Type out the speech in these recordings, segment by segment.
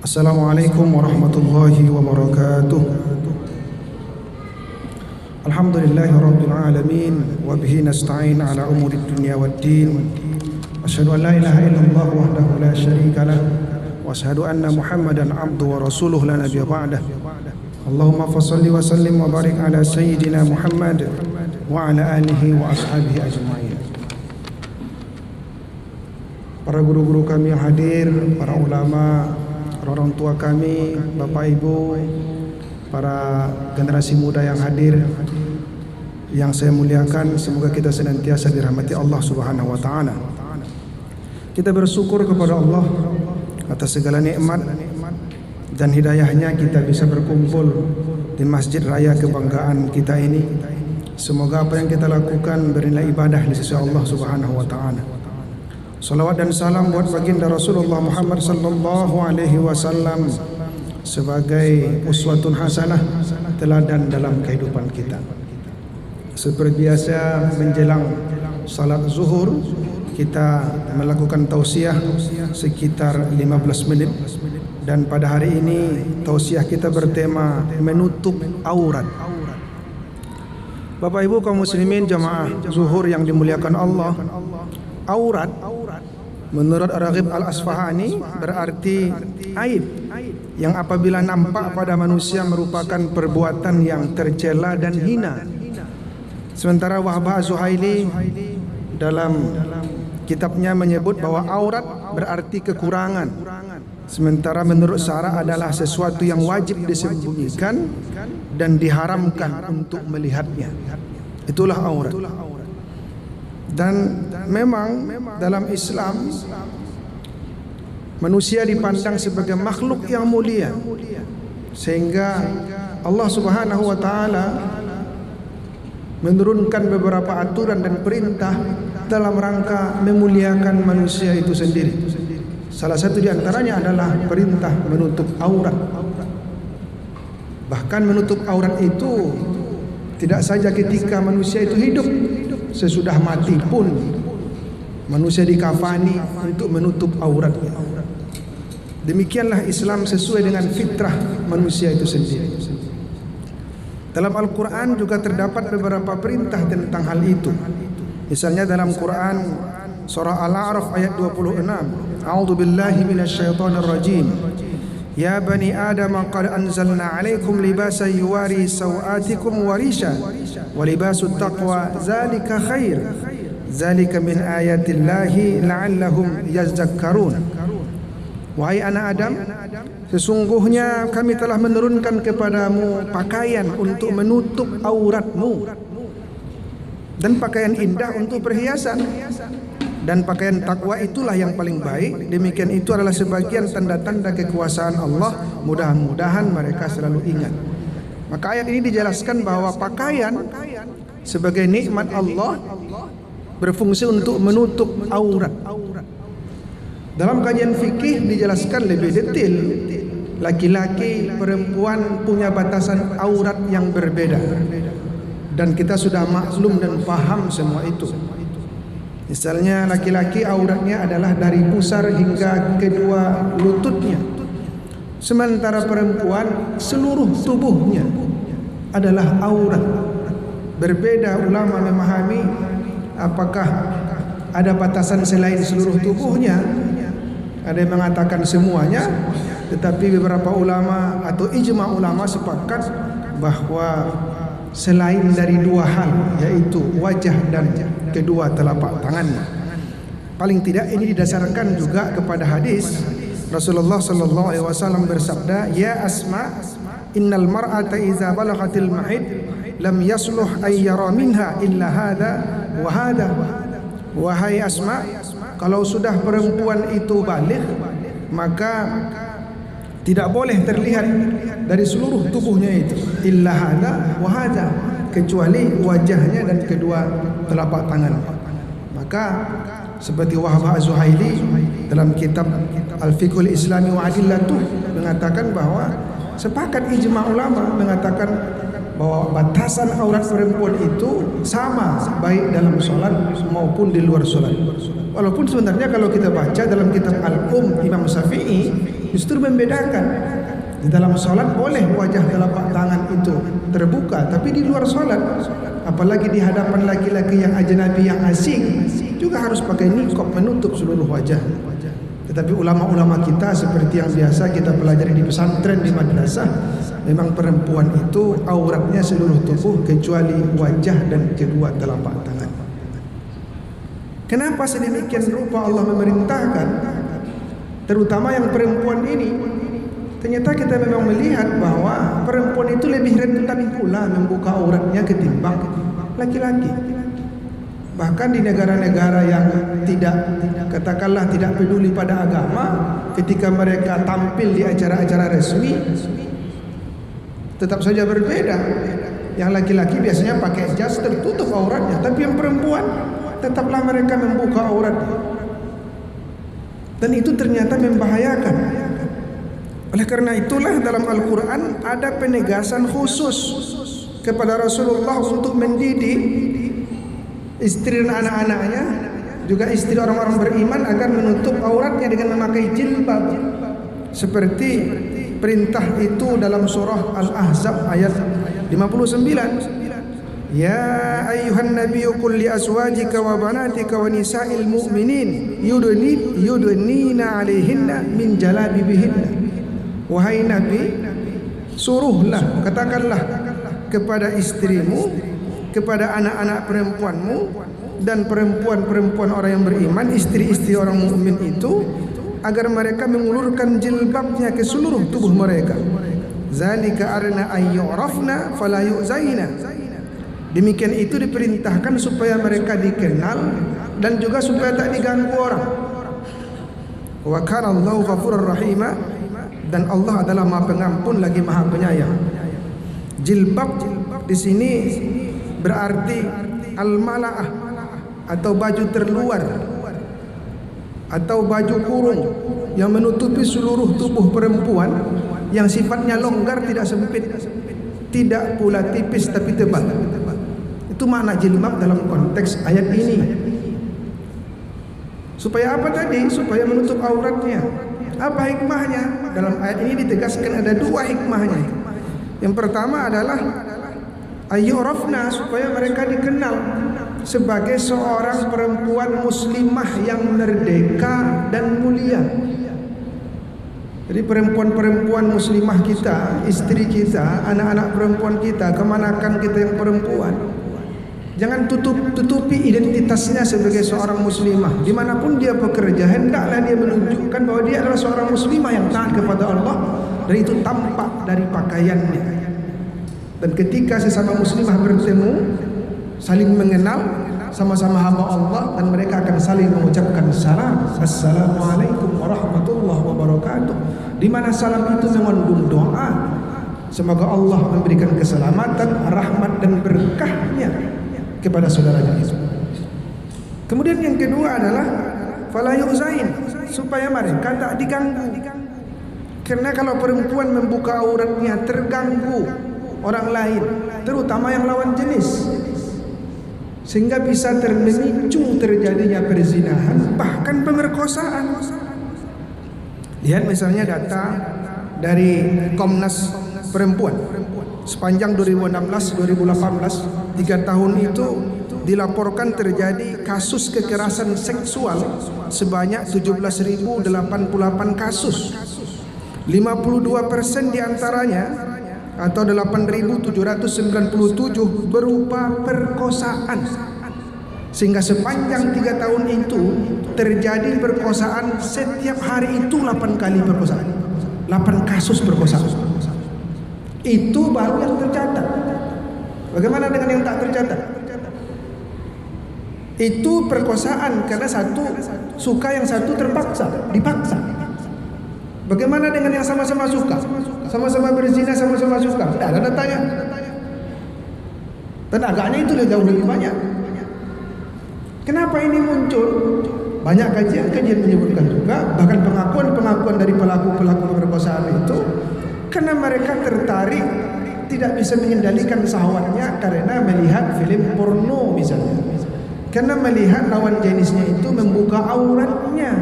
Assalamualaikum warahmatullahi wabarakatuh. Alhamdulillahirabbil alamin wa bihi nasta'in ala umuri dunya waddin. Asyhadu an la ilaha illallah wahdahu la syarika lah wa asyhadu anna Muhammadan abduhu wa rasuluhu la nabiyya ba'dah. Allahumma fashalli wa sallim wa barik ala sayyidina Muhammad wa ala alihi wa ashabihi ajma'in. Para guru-guru kami yang hadir, para ulama, orang tua kami, bapak ibu, para generasi muda yang hadir, yang saya muliakan, semoga kita senantiasa dirahmati Allah Subhanahu wa taala. Kita bersyukur kepada Allah atas segala nikmat dan hidayahnya kita bisa berkumpul di masjid raya kebanggaan kita ini. Semoga apa yang kita lakukan bernilai ibadah di sisi Allah Subhanahu wa taala. Salawat dan salam buat baginda Rasulullah Muhammad sallallahu alaihi wasallam sebagai uswatun hasanah, teladan dalam kehidupan kita. Seperti biasa menjelang salat zuhur kita melakukan tausiah sekitar 15 menit, dan pada hari ini tausiah kita bertema menutup aurat. Bapak Ibu kaum muslimin jamaah zuhur yang dimuliakan Allah, aurat menurut Raghib Al-Asfahani berarti aib yang apabila nampak pada manusia merupakan perbuatan yang tercela dan hina. Sementara Wahbah Az-Zuhaili dalam kitabnya menyebut bahwa aurat berarti kekurangan, sementara menurut syara adalah sesuatu yang wajib disembunyikan dan diharamkan untuk melihatnya. Itulah aurat. Dan memang dalam Islam manusia dipandang sebagai makhluk yang mulia, sehingga Allah Subhanahu wa taala menurunkan beberapa aturan dan perintah dalam rangka memuliakan manusia itu sendiri. Salah satu di antaranya adalah perintah menutup aurat. Bahkan menutup aurat itu tidak saja ketika manusia itu hidup, sesudah mati pun manusia dikafani untuk menutup auratnya. Demikianlah Islam sesuai dengan fitrah manusia itu sendiri. Dalam Al-Quran juga terdapat beberapa perintah tentang hal itu. Misalnya dalam Quran surah Al-A'raf ayat 26, A'udzu billahi minasyaitonir rajim. Ya bani Adam qad anzalna 'alaikum libasan yuwari sawatikum wa risha wa libasut taqwa zalika khair zalika min ayatillahi la'allahum yazakkarun. Wahai anak Adam, sesungguhnya kami telah menurunkan kepadamu pakaian untuk menutup auratmu dan pakaian indah untuk perhiasan, dan pakaian takwa itulah yang paling baik. Demikian itu adalah sebagian tanda-tanda kekuasaan Allah. Mudah-mudahan mereka selalu ingat. Maka ayat ini dijelaskan bahwa pakaian sebagai nikmat Allah berfungsi untuk menutup aurat. Dalam kajian fikih dijelaskan lebih detail, laki-laki perempuan punya batasan aurat yang berbeda, dan kita sudah maklum dan paham semua itu. Misalnya laki-laki auratnya adalah dari pusar hingga kedua lututnya, sementara perempuan seluruh tubuhnya adalah aurat. Berbeda ulama memahami apakah ada batasan selain seluruh tubuhnya. Ada yang mengatakan semuanya, tetapi beberapa ulama atau ijma ulama sepakat bahwa selain dari dua hal, yaitu wajah dan kedua telapak tangannya. Paling tidak ini didasarkan juga kepada hadis Rasulullah sallallahu alaihi wasallam bersabda, "Ya Asma, innal mar'ata idza balaghatil mahid lam yasluh ay yara minha illa hadha wa hadha." Wahai Asma, kalau sudah perempuan itu baligh, maka tidak boleh terlihat dari seluruh tubuhnya itu illa hadha wa hadha, kecuali wajahnya dan kedua telapak tangan. Maka seperti Wahbah Az-Zuhaili dalam kitab Al-Fiqhul Islami wa Adillatuh mengatakan bahwa sepakat ijma ulama mengatakan bahwa batasan aurat perempuan itu sama baik dalam sholat maupun di luar sholat. Walaupun sebenarnya kalau kita baca dalam kitab Al-Um Imam Syafi'i justru membedakan. Di dalam sholat boleh wajah telapak tangan itu terbuka, tapi di luar sholat, apalagi di hadapan laki-laki yang ajnabi yang asing, juga harus pakai niqab menutup seluruh wajah. Tetapi ulama-ulama kita seperti yang biasa kita pelajari di pesantren, di madrasah, memang perempuan itu auratnya seluruh tubuh kecuali wajah dan kedua telapak tangan. Kenapa sedemikian rupa Allah memerintahkan, terutama yang perempuan ini? Ternyata kita memang melihat bahwa perempuan itu lebih rentan pula membuka auratnya ketimbang laki-laki. Bahkan di negara-negara yang katakanlah tidak peduli pada agama, ketika mereka tampil di acara-acara resmi, tetap saja berbeda. Yang laki-laki biasanya pakai jas tertutup auratnya, tapi yang perempuan tetaplah mereka membuka auratnya. Dan itu ternyata membahayakan. Oleh karena itulah dalam Al-Quran ada penegasan khusus kepada Rasulullah untuk mendidik istri dan anak-anaknya, juga istri orang-orang beriman agar menutup auratnya dengan memakai jilbab. Seperti perintah itu dalam surah Al-Ahzab ayat 59. Ya ayyuhan nabiyyu qul li azwajika wa banatika wa nisa'il mu'minin yudnina 'alaihinna min jalabibihinna. Wahai Nabi, suruhlah, katakanlah kepada istrimu, kepada anak-anak perempuanmu dan perempuan-perempuan orang yang beriman, istri-istri orang mukmin itu, agar mereka mengulurkan jilbabnya ke seluruh tubuh mereka. Zalika arna ayyurafna fala yu'zaina. Demikian itu diperintahkan supaya mereka dikenal dan juga supaya tak diganggu orang. Wa kana Allahu ghafurur rahima. Dan Allah adalah Maha Pengampun lagi Maha Penyayang. Jilbab di sini berarti al-mala'ah atau baju terluar atau baju kurung yang menutupi seluruh tubuh perempuan, yang sifatnya longgar tidak sempit, tidak pula tipis tapi tebal. Itu makna jilbab dalam konteks ayat ini. Supaya apa tadi? Supaya menutup auratnya. Apa hikmahnya? Dalam ayat ini ditegaskan ada dua hikmahnya. Yang pertama adalah ayyurafna, supaya mereka dikenal sebagai seorang perempuan muslimah yang merdeka dan mulia. Jadi perempuan-perempuan muslimah kita, istri kita, anak-anak perempuan kita, kemanakan kita yang perempuan, jangan tutupi identitasnya sebagai seorang muslimah. Dimanapun dia bekerja, hendaklah dia menunjukkan bahwa dia adalah seorang muslimah yang taat kepada Allah, dan itu tampak dari pakaiannya. Dan ketika sesama muslimah bertemu, saling mengenal, sama-sama hamba Allah, dan mereka akan saling mengucapkan salam, assalamualaikum warahmatullahi wabarakatuh, di mana salam itu mengandung doa, semoga Allah memberikan keselamatan, rahmat dan berkahnya kepada saudaranya itu. Kemudian yang kedua adalah fala yu'zain, supaya mereka tak diganggu. Karena kalau perempuan membuka auratnya terganggu orang lain, terutama yang lawan jenis, sehingga bisa memicu terjadinya perzinahan, bahkan pemerkosaan. Lihat misalnya data dari Komnas Perempuan sepanjang 2016-2018, 3 tahun itu dilaporkan terjadi kasus kekerasan seksual sebanyak 17.088 kasus. 52% diantaranya atau 8.797 berupa perkosaan. Sehingga sepanjang 3 tahun itu terjadi perkosaan setiap hari itu 8 kali perkosaan, 8 kasus perkosaan. Itu baru yang tercatat. Bagaimana dengan yang tak tercatat? Itu perkosaan karena satu suka, yang satu terpaksa, dipaksa. Bagaimana dengan yang sama-sama suka, sama-sama berzina, sama-sama suka? Tidak ada datanya. Dan agaknya itu jauh lebih banyak. Kenapa ini muncul? Banyak kajian-kajian menyebutkan juga, bahkan pengakuan-pengakuan dari pelaku-pelaku perkosaan itu, karena mereka tertarik, tidak bisa mengendalikan syahwatnya karena melihat film porno misalnya, karena melihat lawan jenisnya itu membuka auratnya.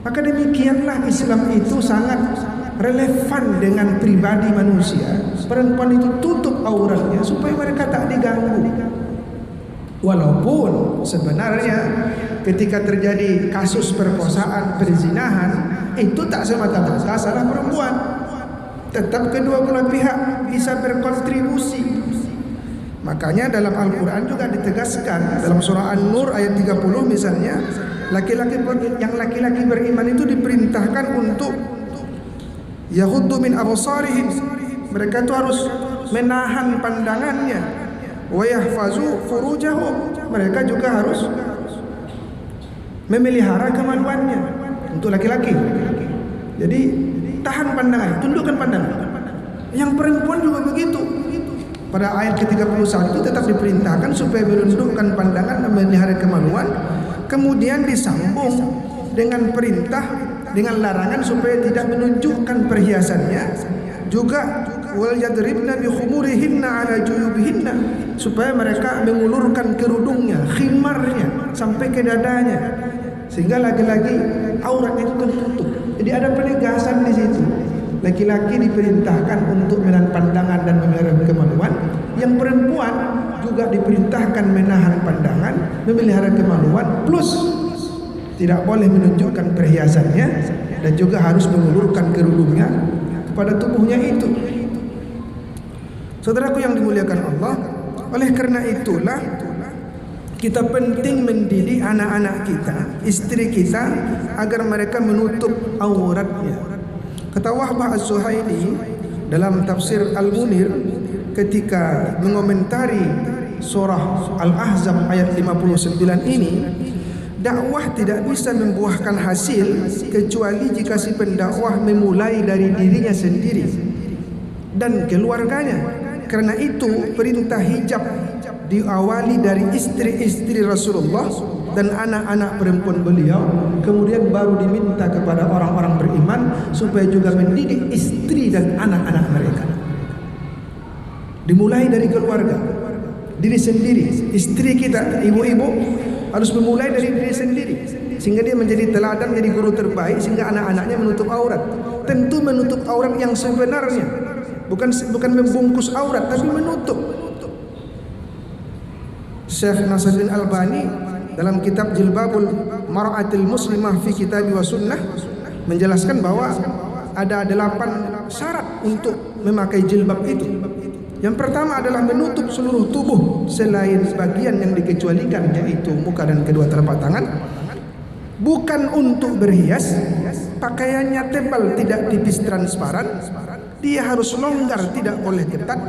Maka demikianlah Islam itu sangat relevan dengan pribadi manusia. Perempuan itu tutup auratnya supaya mereka tak diganggu. Walaupun sebenarnya ketika terjadi kasus perkosaan, perzinahan, itu tak semata-mata salah perempuan. Tetap kedua belah pihak bisa berkontribusi. Makanya dalam Al-Quran juga ditegaskan dalam surah An-Nur ayat 30 misalnya, laki-laki beriman itu diperintahkan untuk yaghuddu min absarihim, mereka itu harus menahan pandangannya, wa yahfazu furujahum, mereka juga harus memelihara kemaluannya untuk laki-laki. Jadi tahan pandangan, tundukkan pandangan. Yang perempuan juga begitu. Pada ayat ke-31 tetap diperintahkan supaya menundukkan pandangan dan memelihara kemaluan. Kemudian disambung dengan perintah, dengan larangan supaya tidak menunjukkan perhiasannya. Juga wal yadribna bi khumurihinna ala juyubihinna, supaya mereka mengulurkan kerudungnya, khimarnya sampai ke dadanya, sehingga laki-laki auratnya itu tertutup. Jadi ada penegasan di situ. Laki-laki diperintahkan untuk menahan pandangan dan memelihara kemaluan. Yang perempuan juga diperintahkan menahan pandangan, memelihara kemaluan, plus tidak boleh menunjukkan perhiasannya dan juga harus mengulurkan kerudungnya kepada tubuhnya itu. Saudaraku yang dimuliakan Allah, oleh karena itulah kita penting mendidik anak-anak kita, istri kita, agar mereka menutup auratnya. Kata Wahbah Az-Zuhaili dalam tafsir Al-Munir ketika mengomentari surah Al-Ahzab ayat 59 ini, dakwah tidak bisa membuahkan hasil kecuali jika si pendakwah memulai dari dirinya sendiri dan keluarganya. Karena itu perintah hijab diawali dari istri-istri Rasulullah dan anak-anak perempuan beliau, kemudian baru diminta kepada orang-orang beriman supaya juga mendidik istri dan anak-anak mereka. Dimulai dari keluarga, diri sendiri. Istri kita, ibu-ibu, harus memulai dari diri sendiri, sehingga dia menjadi teladan, jadi guru terbaik, sehingga anak-anaknya menutup aurat. Tentu menutup aurat yang sebenarnya, bukan membungkus aurat, tapi menutup. Syekh Nasruddin Albani dalam kitab Jilbabul Mar'atil Muslimah fi Kitab wa Sunnah menjelaskan bahwa ada 8 syarat untuk memakai jilbab itu. Yang pertama adalah menutup seluruh tubuh selain bagian yang dikecualikan, yaitu muka dan kedua telapak tangan. Bukan untuk berhias, pakaiannya tebal, tidak tipis transparan. Dia harus longgar, tidak boleh ketat,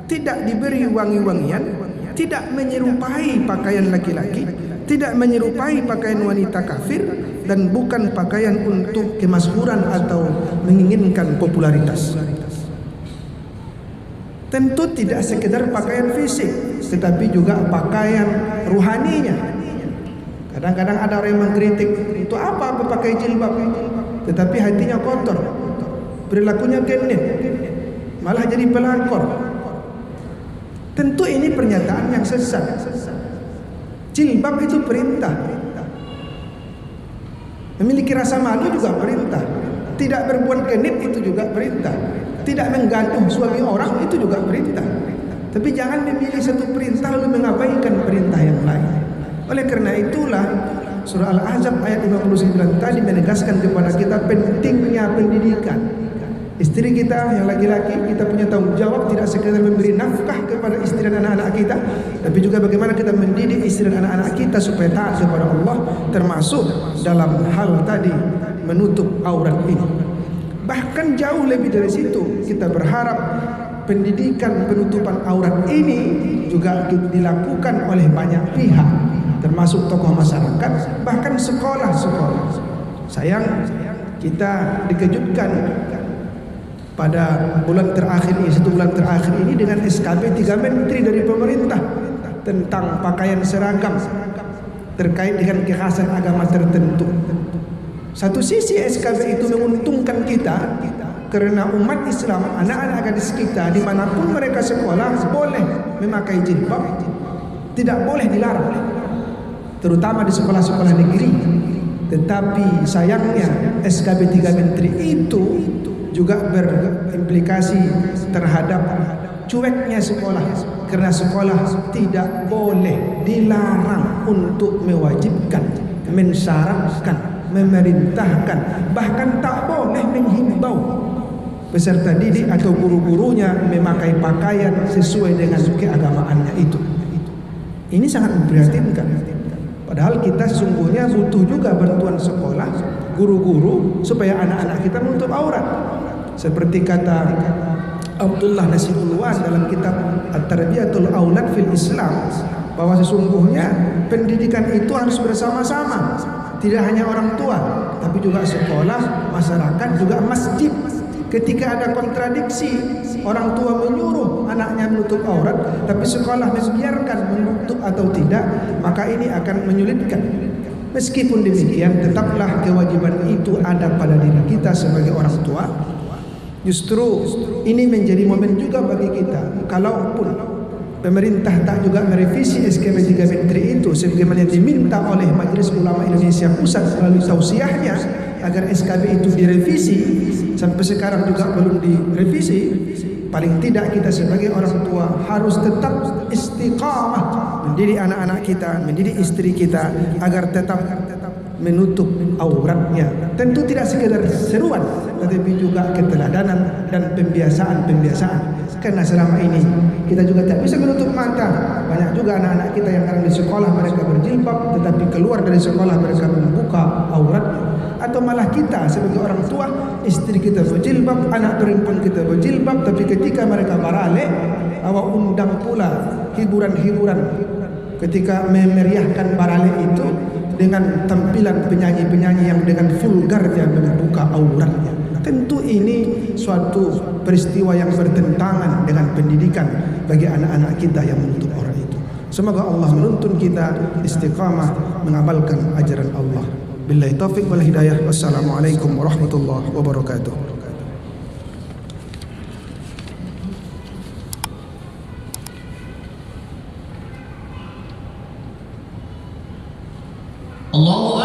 tidak diberi wangi-wangian, tidak menyerupai pakaian laki-laki, tidak menyerupai pakaian wanita kafir, dan bukan pakaian untuk kemasyhuran atau menginginkan popularitas. Tentu tidak sekedar pakaian fisik, tetapi juga pakaian ruhaninya. Kadang-kadang ada orang yang mengkritik, itu apa pakai jilbab, tetapi hatinya kotor, perilakunya genet, malah jadi pelakor. Tentu ini pernyataan yang sesat. Jilbab itu perintah. Memiliki rasa malu juga perintah. Tidak berbuat genit itu juga perintah. Tidak menggaduh suami orang itu juga perintah. Tapi jangan memilih satu perintah lalu mengabaikan perintah yang lain. Oleh karena itulah surah Al-Ahzab ayat 59 tadi menegaskan kepada kita pentingnya pendidikan. Istri kita yang laki-laki, kita punya tanggung jawab tidak sekadar memberi nafkah kepada istri dan anak-anak kita, tapi juga bagaimana kita mendidik istri dan anak-anak kita supaya taat kepada Allah, termasuk dalam hal tadi menutup aurat ini. Bahkan jauh lebih dari situ, kita berharap pendidikan penutupan aurat ini juga dilakukan oleh banyak pihak, termasuk tokoh masyarakat, bahkan sekolah-sekolah. Sayang, kita dikejutkan pada bulan terakhir ini, 1 bulan terakhir ini, dengan SKB 3 menteri dari pemerintah tentang pakaian seragam terkait dengan kekhasan agama tertentu. Satu sisi SKB itu menguntungkan kita karena umat Islam, anak-anak gadis kita dimanapun mereka sekolah boleh memakai jilbab, tidak boleh dilarang, terutama di sekolah-sekolah negeri. Tetapi sayangnya SKB 3 Menteri itu juga berimplikasi terhadap cueknya sekolah, karena sekolah tidak boleh, dilarang untuk mewajibkan, mensyaratkan, memerintahkan, bahkan tak boleh menghimbau peserta didik atau guru-gurunya memakai pakaian sesuai dengan keagamaannya itu. Ini sangat memprihatinkan. Padahal kita sesungguhnya butuh juga bantuan sekolah, guru-guru, supaya anak-anak kita menutup aurat. Seperti kata Abdullah Nasibulwan dalam kitab At-Tarbiyatul Aulad fil Islam, bahwa sesungguhnya pendidikan itu harus bersama-sama. Tidak hanya orang tua, tapi juga sekolah, masyarakat, juga masjid. Ketika ada kontradiksi, orang tua menyuruh anaknya menutup aurat, tapi sekolah membiarkan menutup atau tidak, maka ini akan menyulitkan. Meskipun demikian, tetaplah kewajiban itu ada pada diri kita sebagai orang tua. Justru ini menjadi momen juga bagi kita, kalaupun pemerintah tak juga merevisi SKB 3 Menteri itu sebagaimana diminta oleh Majelis Ulama Indonesia Pusat melalui tausiahnya agar SKB itu direvisi, sampai sekarang juga belum direvisi. Paling tidak kita sebagai orang tua harus tetap istiqamah mendidik anak-anak kita, mendidik istri kita agar tetap menutup auratnya. Tentu tidak sekedar seruan, tetapi juga keteladanan dan pembiasaan. Karena selama ini kita juga tak bisa menutup mata. Banyak juga anak-anak kita yang kadang di sekolah mereka berjilbab, tetapi keluar dari sekolah mereka membuka auratnya. Atau malah kita sebagai orang tua, istri kita berjilbab, anak perempuan kita berjilbab, tapi ketika mereka barale, awak undang pula hiburan-hiburan ketika memeriahkan barale itu dengan tampilan penyanyi-penyanyi yang dengan vulgarnya membuka auratnya. Tentu ini suatu peristiwa yang bertentangan dengan pendidikan bagi anak-anak kita yang menutup aurat itu. Semoga Allah menuntun kita istiqamah mengamalkan ajaran Allah. Billahi taufiq wal hidayah. Wassalamualaikum warahmatullahi wabarakatuh. Allahu